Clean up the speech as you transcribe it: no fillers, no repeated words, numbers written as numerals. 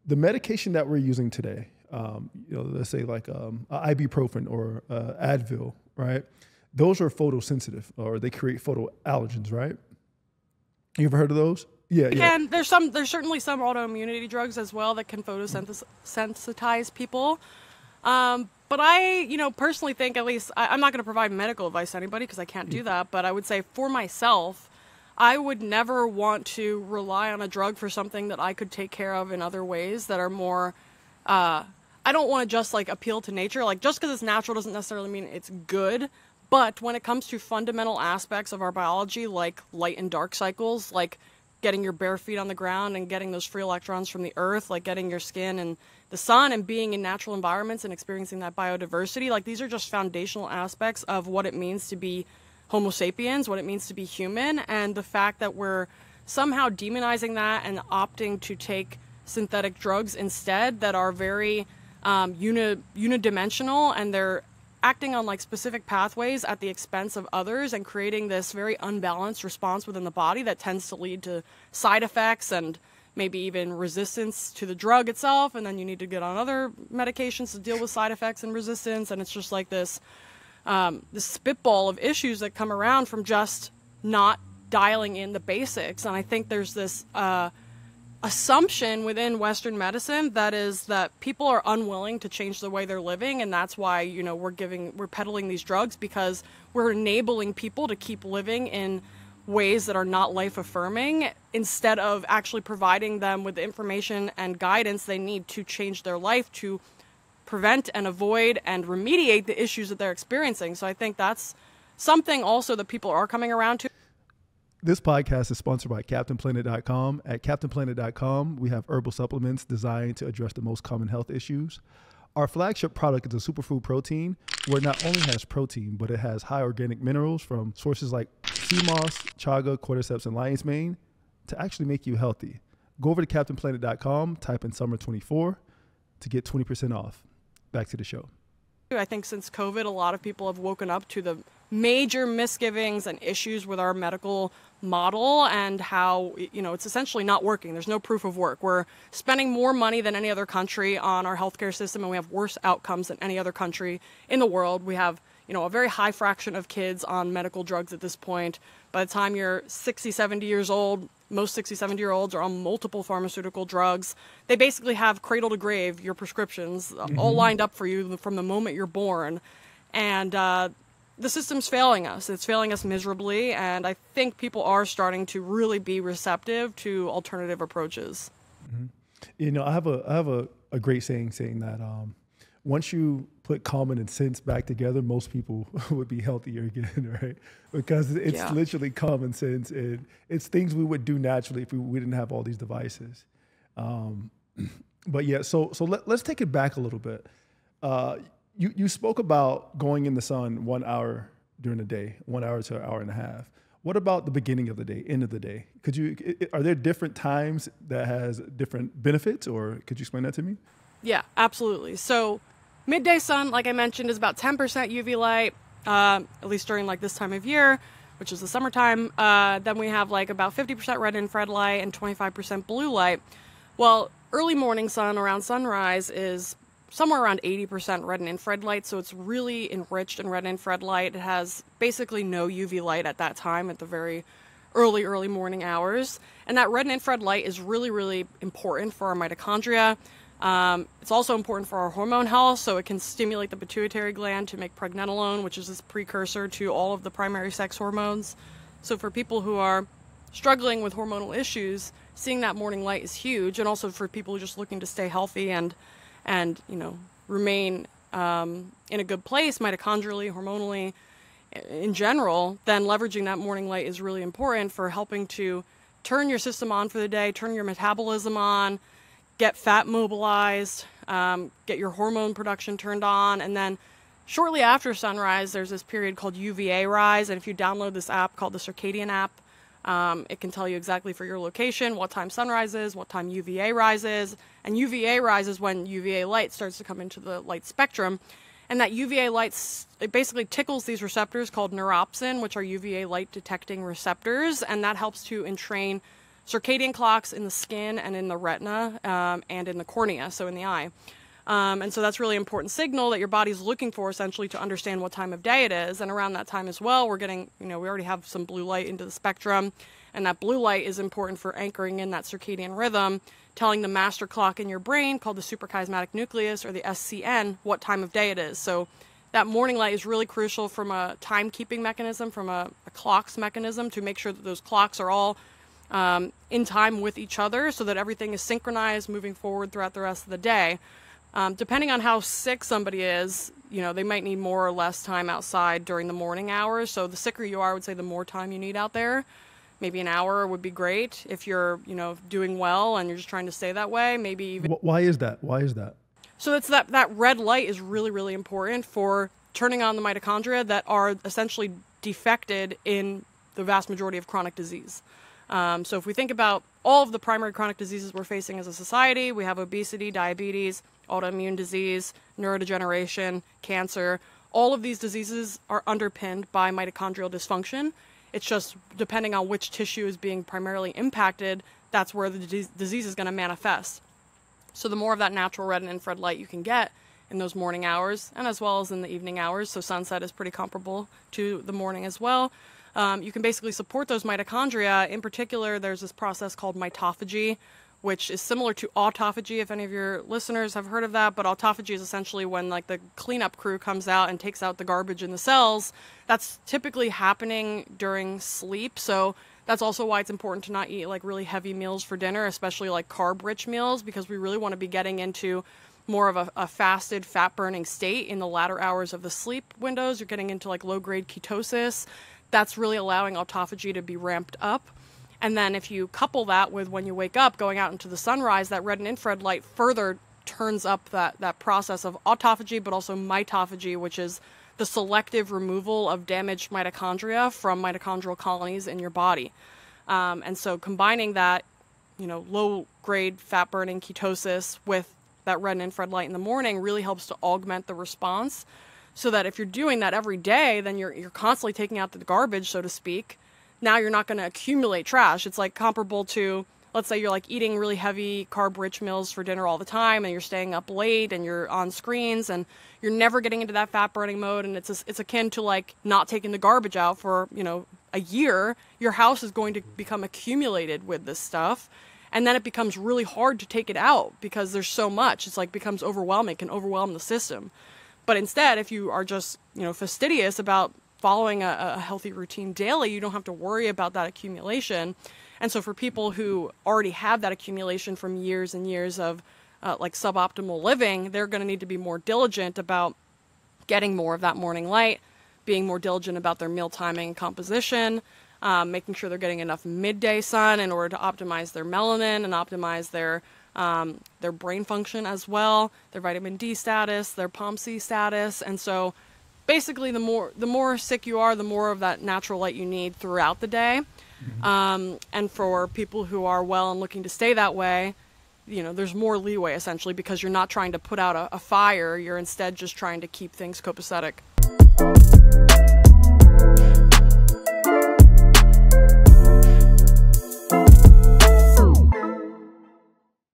the medication that we're using today, let's say like ibuprofen or Advil, right? Those are photosensitive, or they create photoallergens, right? You ever heard of those? Yeah. And there's certainly some autoimmunity drugs as well that can photosensitize people. But I, personally think, at least, I'm not going to provide medical advice to anybody because I can't do that. But I would say for myself, I would never want to rely on a drug for something that I could take care of in other ways that are more, I don't want to just like appeal to nature. Like just because it's natural doesn't necessarily mean it's good. But when it comes to fundamental aspects of our biology, like light and dark cycles, like getting your bare feet on the ground and getting those free electrons from the earth, like getting your skin and the sun and being in natural environments and experiencing that biodiversity, like these are just foundational aspects of what it means to be Homo sapiens, what it means to be human, and the fact that we're somehow demonizing that and opting to take synthetic drugs instead that are very unidimensional, and they're acting on like specific pathways at the expense of others and creating this very unbalanced response within the body that tends to lead to side effects and maybe even resistance to the drug itself, and then you need to get on other medications to deal with side effects and resistance, and it's just like this spitball of issues that come around from just not dialing in the basics. And I think there's this assumption within Western medicine that people are unwilling to change the way they're living, and that's why we're peddling these drugs, because we're enabling people to keep living in ways that are not life affirming instead of actually providing them with the information and guidance they need to change their life, to prevent and avoid and remediate the issues that they're experiencing. So I think that's something also that people are coming around to. This podcast is sponsored by Kaptainplantit.com. At Kaptainplantit.com, we have herbal supplements designed to address the most common health issues. Our flagship product is a superfood protein, where it not only has protein, but it has high organic minerals from sources like sea moss, chaga, cordyceps, and lion's mane to actually make you healthy. Go over to Kaptainplantit.com, type in summer24 to get 20% off. Back to the show. I think since COVID, a lot of people have woken up to the major misgivings and issues with our medical model and how, it's essentially not working. There's no proof of work. We're spending more money than any other country on our healthcare system, and we have worse outcomes than any other country in the world. We have, a very high fraction of kids on medical drugs at this point. By the time you're 60, 70 years old, most 60, 70-year-olds are on multiple pharmaceutical drugs. They basically have cradle to grave, your prescriptions, all lined up for you from the moment you're born. And the system's failing us. It's failing us miserably, and I think people are starting to really be receptive to alternative approaches. Mm-hmm. I have a great saying that once you put common and sense back together, most people would be healthier again, right? Because it's literally common sense, and it's things we would do naturally if we didn't have all these devices. But yeah, so let's take it back a little bit. You spoke about going in the sun 1 hour during the day, 1 hour to an hour and a half. What about the beginning of the day, end of the day? Are there different times that has different benefits, or could you explain that to me? Yeah, absolutely. So midday sun, like I mentioned, is about 10% UV light, at least during like this time of year, which is the summertime. Then we have like about 50% red infrared light and 25% blue light. Well, early morning sun around sunrise is somewhere around 80% red and infrared light, so it's really enriched in red and infrared light. It has basically no UV light at that time, at the very early morning hours. And that red and infrared light is really, really important for our mitochondria. It's also important for our hormone health, so it can stimulate the pituitary gland to make pregnenolone, which is this precursor to all of the primary sex hormones. So for people who are struggling with hormonal issues, seeing that morning light is huge. And also for people who are just looking to stay healthy and remain in a good place mitochondrially, hormonally, in general, then leveraging that morning light is really important for helping to turn your system on for the day, turn your metabolism on, get fat mobilized, get your hormone production turned on. And then shortly after sunrise, there's this period called UVA rise. And if you download this app called the Circadian app, it can tell you exactly for your location what time sunrise is, what time UVA rises. And UVA rise is when UVA light starts to come into the light spectrum. And that UVA light, it basically tickles these receptors called neuropsin, which are UVA light detecting receptors. And that helps to entrain circadian clocks in the skin and in the retina and in the cornea, so in the eye. And so that's really important signal that your body's looking for essentially to understand what time of day it is. And around that time as well, we're getting, we already have some blue light into the spectrum. And that blue light is important for anchoring in that circadian rhythm, telling the master clock in your brain called the suprachiasmatic nucleus, or the SCN, what time of day it is. So that morning light is really crucial from a timekeeping mechanism, from a clock's mechanism, to make sure that those clocks are all in time with each other so that everything is synchronized moving forward throughout the rest of the day. Depending on how sick somebody is, they might need more or less time outside during the morning hours. So the sicker you are, I would say the more time you need out there. Maybe an hour would be great. If you're, doing well and you're just trying to stay that way, maybe even... Why is that? So it's that red light is really, really important for turning on the mitochondria that are essentially defected in the vast majority of chronic disease. So if we think about all of the primary chronic diseases we're facing as a society, we have obesity, diabetes, autoimmune disease, neurodegeneration, cancer. All of these diseases are underpinned by mitochondrial dysfunction. It's just depending on which tissue is being primarily impacted, that's where the disease is going to manifest. So the more of that natural red and infrared light you can get in those morning hours, and as well as in the evening hours, so sunset is pretty comparable to the morning as well, you can basically support those mitochondria. In particular, there's this process called mitophagy, which is similar to autophagy, if any of your listeners have heard of that. But autophagy is essentially when the cleanup crew comes out and takes out the garbage in the cells. That's typically happening during sleep. So that's also why it's important to not eat really heavy meals for dinner, especially carb-rich meals, because we really want to be getting into more of a fasted, fat-burning state in the latter hours of the sleep windows. You're getting into low-grade ketosis. That's really allowing autophagy to be ramped up. And then if you couple that with when you wake up, going out into the sunrise, that red and infrared light further turns up that process of autophagy, but also mitophagy, which is the selective removal of damaged mitochondria from mitochondrial colonies in your body. And so combining that, low-grade fat-burning ketosis with that red and infrared light in the morning really helps to augment the response, so that if you're doing that every day, then you're constantly taking out the garbage, so to speak. Now you're not going to accumulate trash. It's comparable to, let's say you're eating really heavy carb-rich meals for dinner all the time, and you're staying up late and you're on screens and you're never getting into that fat-burning mode. And it's akin to not taking the garbage out for, a year. Your house is going to become accumulated with this stuff. And then it becomes really hard to take it out because there's so much. It's becomes overwhelming. It can overwhelm the system. But instead, if you are just, fastidious about following a healthy routine daily, you don't have to worry about that accumulation. And so for people who already have that accumulation from years and years of suboptimal living, they're going to need to be more diligent about getting more of that morning light, being more diligent about their meal timing and composition, making sure they're getting enough midday sun in order to optimize their melanin and optimize their brain function as well, their vitamin D status, their POMC status. And so basically the more sick you are, the more of that natural light you need throughout the day. Mm-hmm. And for people who are well and looking to stay that way, there's more leeway essentially, because you're not trying to put out a fire. You're instead just trying to keep things copacetic.